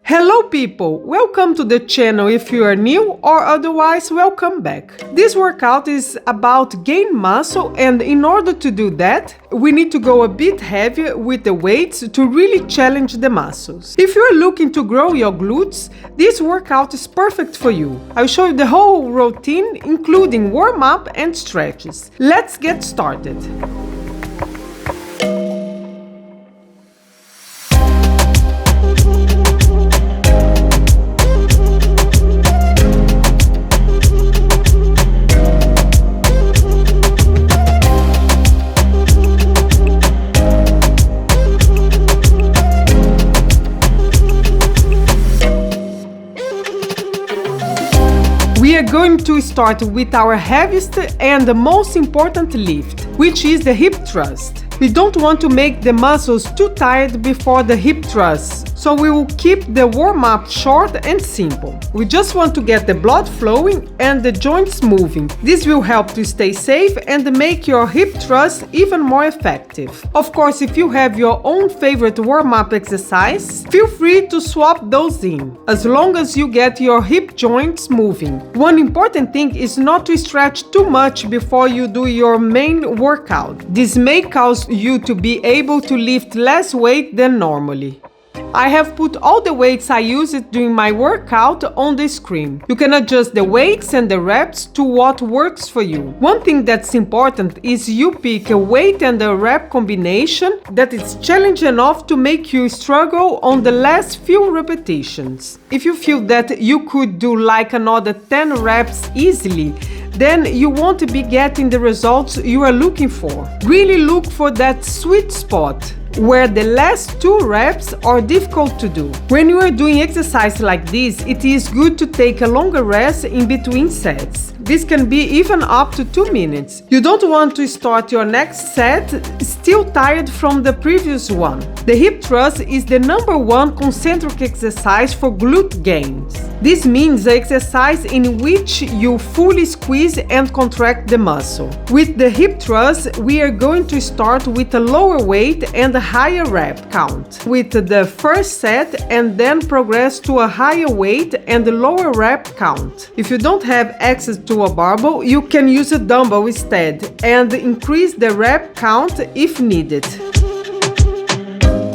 Hello people, welcome to the channel if you are new or otherwise welcome back. This workout is about gain muscle, and in order to do that, we need to go a bit heavier with the weights to really challenge the muscles. If you are looking to grow your glutes, this workout is perfect for you. I'll show you the whole routine including warm up and stretches. Let's get started. We are going to start with our heaviest and the most important lift, which is the hip thrust. We don't want to make the muscles too tired before the hip thrusts, so we will keep the warm-up short and simple. We just want to get the blood flowing and the joints moving. This will help to stay safe and make your hip thrust even more effective. Of course, if you have your own favorite warm-up exercise, feel free to swap those in, as long as you get your hip joints moving. One important thing is not to stretch too much before you do your main workout. This may cause you to be able to lift less weight than normally. I have put all the weights I used during my workout on the screen. You can adjust the weights and the reps to what works for you. One thing that's important is you pick a weight and a rep combination that is challenging enough to make you struggle on the last few repetitions. If you feel that you could do like another 10 reps easily, then you won't be getting the results you are looking for. Really look for that sweet spot where the last 2 reps are difficult to do. When you are doing exercise like this, it is good to take a longer rest in between sets. This can be even up to 2 minutes. You don't want to start your next set still tired from the previous one. The hip thrust is the #1 concentric exercise for glute gains. This means the exercise in which you fully squeeze and contract the muscle. With the hip thrust, we are going to start with a lower weight and a higher rep count with the first set, and then progress to a higher weight and a lower rep count. If you don't have access to a barbell, you can use a dumbbell instead and increase the rep count if needed.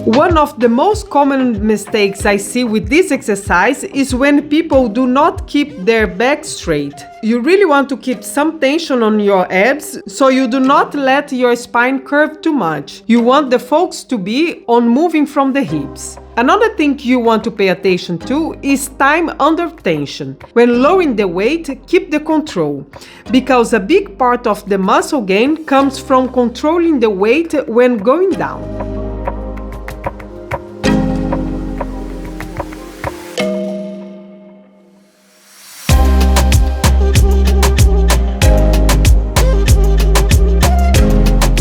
One of the most common mistakes I see with this exercise is when people do not keep their back straight. You really want to keep some tension on your abs, so you do not let your spine curve too much. You want the focus to be on moving from the hips. Another thing you want to pay attention to is time under tension. When lowering the weight, keep the control, because a big part of the muscle gain comes from controlling the weight when going down.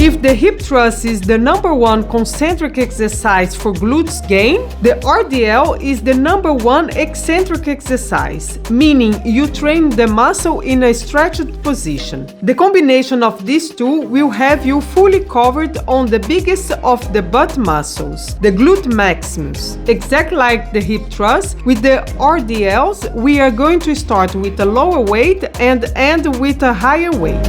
If the hip thrust is the #1 concentric exercise for glutes gain, the RDL is the #1 eccentric exercise, meaning you train the muscle in a stretched position. The combination of these two will have you fully covered on the biggest of the butt muscles, the glute maximus. Exactly like the hip thrust, with the RDLs, we are going to start with a lower weight and end with a higher weight.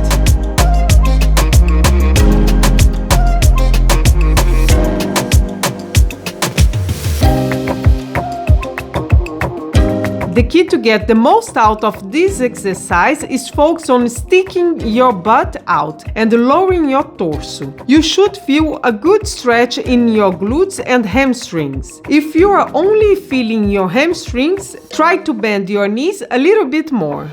The key to get the most out of this exercise is focus on sticking your butt out and lowering your torso. You should feel a good stretch in your glutes and hamstrings. If you are only feeling your hamstrings, try to bend your knees a little bit more.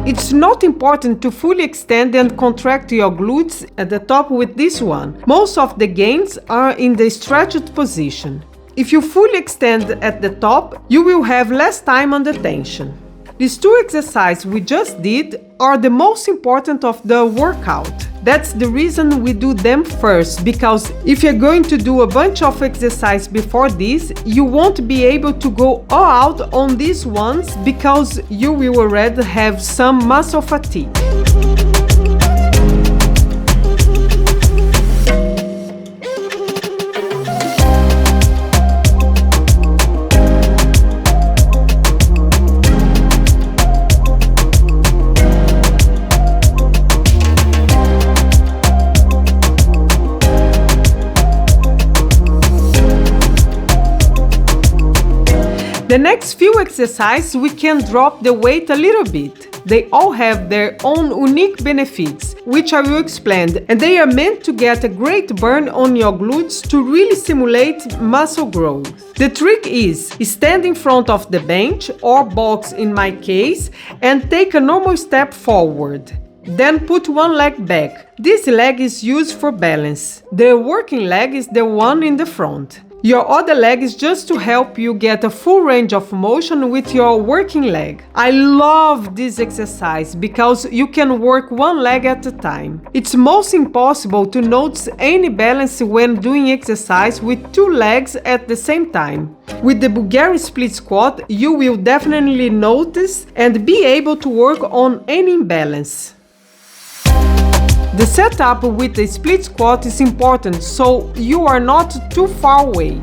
It's not important to fully extend and contract your glutes at the top with this one. Most of the gains are in the stretched position. If you fully extend at the top, you will have less time under tension. These 2 exercises we just did are the most important of the workout. That's the reason we do them first, because if you're going to do a bunch of exercise before this, you won't be able to go all out on these ones because you will already have some muscle fatigue. The next few exercises we can drop the weight a little bit. They all have their own unique benefits, which I will explain, and they are meant to get a great burn on your glutes to really simulate muscle growth. The trick is stand in front of the bench or box in my case and take a normal step forward. Then put one leg back. This leg is used for balance. The working leg is the one in the front. Your other leg is just to help you get a full range of motion with your working leg. I love this exercise because you can work one leg at a time. It's most impossible to notice any balance when doing exercise with two legs at the same time. With the Bulgarian split squat, you will definitely notice and be able to work on any imbalance. The setup with the split squat is important, so you are not too far away.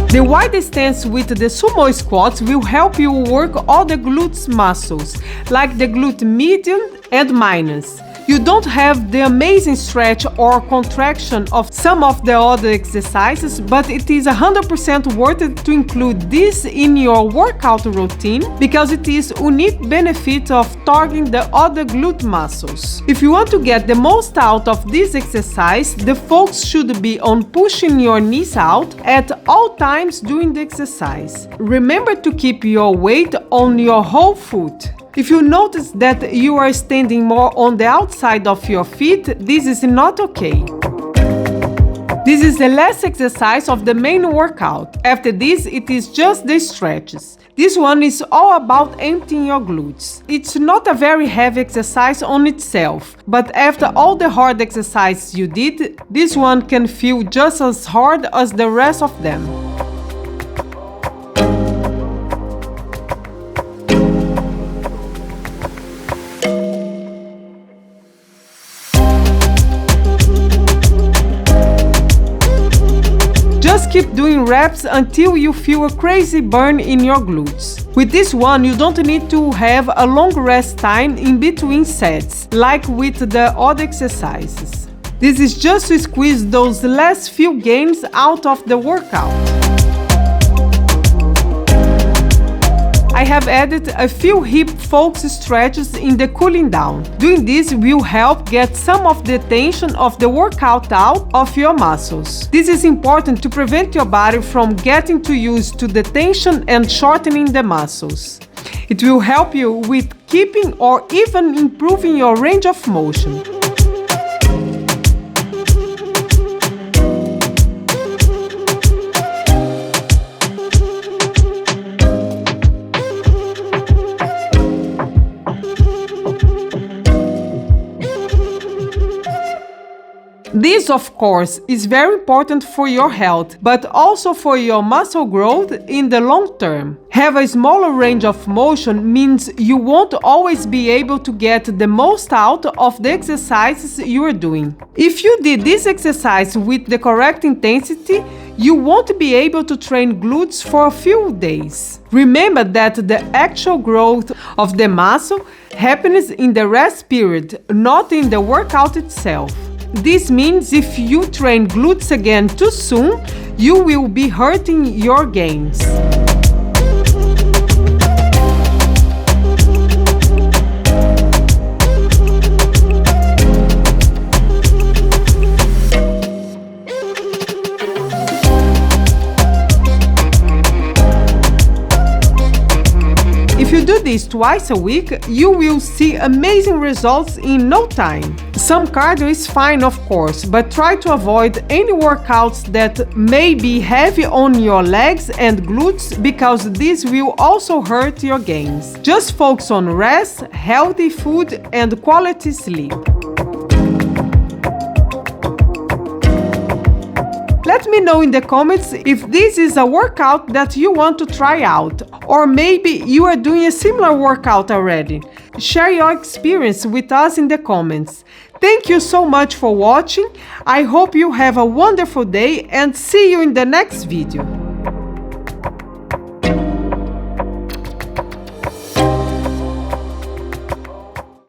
The wide stance with the sumo squats will help you work all the glutes muscles, like the glute median and minus. You don't have the amazing stretch or contraction of some of the other exercises, but it is 100% worth it to include this in your workout routine because it is a unique benefit of targeting the other glute muscles. If you want to get the most out of this exercise, the focus should be on pushing your knees out at all times during the exercise. Remember to keep your weight on your whole foot. If you notice that you are standing more on the outside of your feet, this is not okay. This is the last exercise of the main workout. After this, it is just the stretches. This one is all about emptying your glutes. It's not a very heavy exercise on itself, but after all the hard exercises you did, this one can feel just as hard as the rest of them. Just keep doing reps until you feel a crazy burn in your glutes. With this one, you don't need to have a long rest time in between sets, like with the other exercises. This is just to squeeze those last few gains out of the workout. I have added a few hip focus stretches in the cooling down. Doing this will help get some of the tension of the workout out of your muscles. This is important to prevent your body from getting too used to the tension and shortening the muscles. It will help you with keeping or even improving your range of motion. This, of course, is very important for your health, but also for your muscle growth in the long term. Have a smaller range of motion means you won't always be able to get the most out of the exercises you are doing. If you did this exercise with the correct intensity, you won't be able to train glutes for a few days. Remember that the actual growth of the muscle happens in the rest period, not in the workout itself. This means if you train glutes again too soon, you will be hurting your gains. If you do this twice a week, you will see amazing results in no time. Some cardio is fine, of course, but try to avoid any workouts that may be heavy on your legs and glutes because this will also hurt your gains. Just focus on rest, healthy food, and quality sleep. Let me know in the comments if this is a workout that you want to try out, or maybe you are doing a similar workout already. Share your experience with us in the comments. Thank you so much for watching. I hope you have a wonderful day and see you in the next video.